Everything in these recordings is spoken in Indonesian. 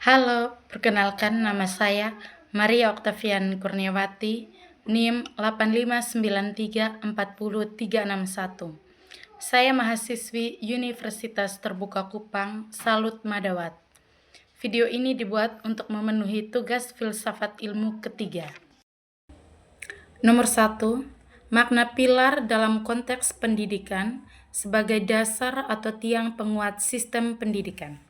Halo, perkenalkan nama saya Maria Oktavian Kurniawati, NIM 859340361. Saya mahasiswi Universitas Terbuka Kupang, Salut Madawat. Video ini dibuat untuk memenuhi tugas filsafat ilmu ketiga. Nomor 1. Makna pilar dalam konteks pendidikan sebagai dasar atau tiang penguat sistem pendidikan.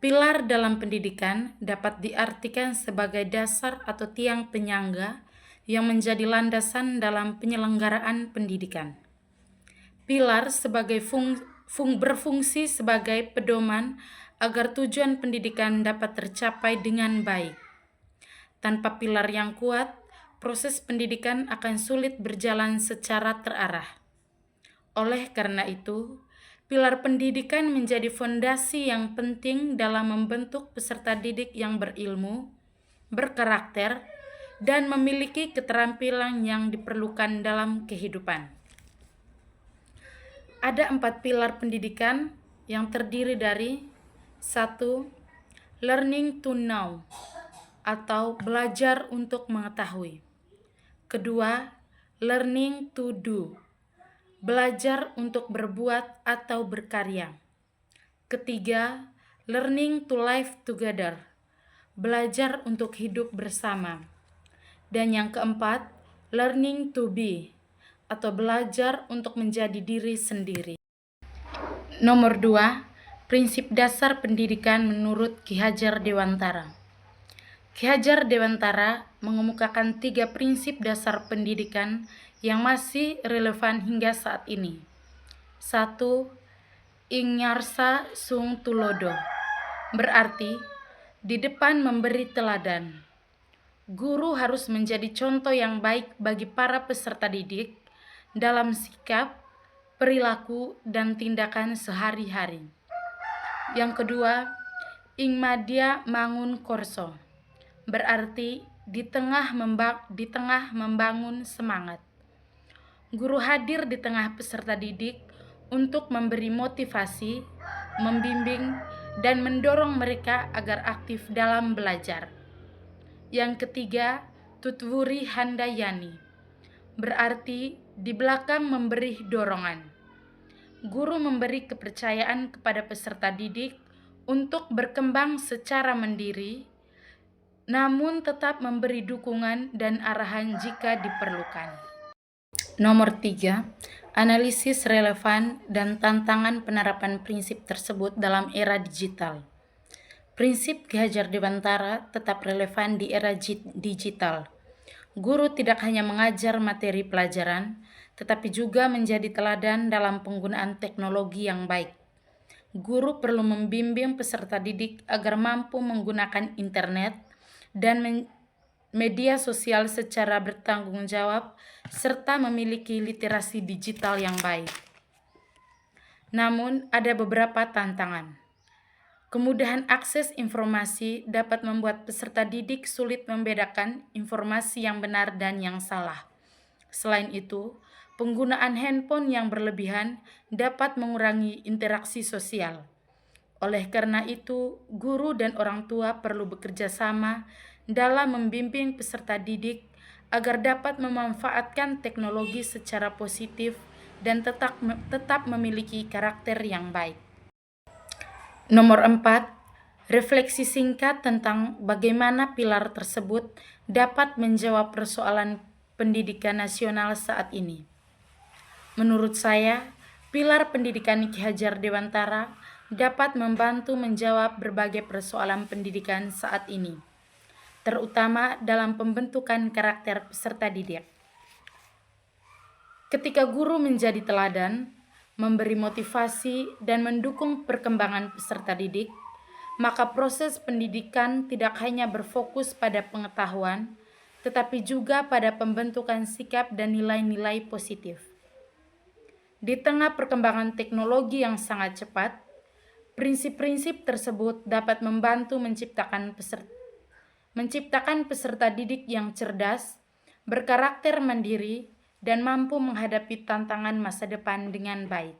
Pilar dalam pendidikan dapat diartikan sebagai dasar atau tiang penyangga yang menjadi landasan dalam penyelenggaraan pendidikan. Pilar sebagai berfungsi sebagai pedoman agar tujuan pendidikan dapat tercapai dengan baik. Tanpa pilar yang kuat, proses pendidikan akan sulit berjalan secara terarah. Oleh karena itu, pilar pendidikan menjadi fondasi yang penting dalam membentuk peserta didik yang berilmu, berkarakter, dan memiliki keterampilan yang diperlukan dalam kehidupan. Ada 4 pilar pendidikan yang terdiri dari 1. Learning to know atau belajar untuk mengetahui. Kedua, learning to do, belajar untuk berbuat atau berkarya. Ketiga, learning to live together, belajar untuk hidup bersama. Dan yang keempat, learning to be, atau belajar untuk menjadi diri sendiri. Nomor 2, prinsip dasar pendidikan menurut Ki Hajar Dewantara. Ki Hajar Dewantara mengemukakan 3 prinsip dasar pendidikan yang masih relevan hingga saat ini. 1. Ingarsa sung tulodo, berarti di depan memberi teladan. Guru harus menjadi contoh yang baik bagi para peserta didik dalam sikap, perilaku, dan tindakan sehari-hari. Yang kedua, ingmadia mangun korso, berarti di tengah membangun semangat. Guru hadir di tengah peserta didik untuk memberi motivasi, membimbing, dan mendorong mereka agar aktif dalam belajar. Yang ketiga, tutwuri handayani, berarti di belakang memberi dorongan. Guru memberi kepercayaan kepada peserta didik untuk berkembang secara mandiri, namun tetap memberi dukungan dan arahan jika diperlukan. Nomor 3, analisis relevan dan tantangan penerapan prinsip tersebut dalam era digital. Prinsip Ki Hajar Dewantara tetap relevan di era digital. Guru tidak hanya mengajar materi pelajaran, tetapi juga menjadi teladan dalam penggunaan teknologi yang baik. Guru perlu membimbing peserta didik agar mampu menggunakan internet dan media sosial secara bertanggung jawab, serta memiliki literasi digital yang baik. Namun, ada beberapa tantangan. Kemudahan akses informasi dapat membuat peserta didik sulit membedakan informasi yang benar dan yang salah. Selain itu, penggunaan handphone yang berlebihan dapat mengurangi interaksi sosial. Oleh karena itu, guru dan orang tua perlu bekerja sama dalam membimbing peserta didik agar dapat memanfaatkan teknologi secara positif dan tetap memiliki karakter yang baik. Nomor 4, refleksi singkat tentang bagaimana pilar tersebut dapat menjawab persoalan pendidikan nasional saat ini. Menurut saya, pilar pendidikan Ki Hajar Dewantara dapat membantu menjawab berbagai persoalan pendidikan saat ini, terutama dalam pembentukan karakter peserta didik. Ketika guru menjadi teladan, memberi motivasi, dan mendukung perkembangan peserta didik, maka proses pendidikan tidak hanya berfokus pada pengetahuan, tetapi juga pada pembentukan sikap dan nilai-nilai positif. Di tengah perkembangan teknologi yang sangat cepat, prinsip-prinsip tersebut dapat membantu menciptakan peserta didik yang cerdas, berkarakter mandiri, dan mampu menghadapi tantangan masa depan dengan baik.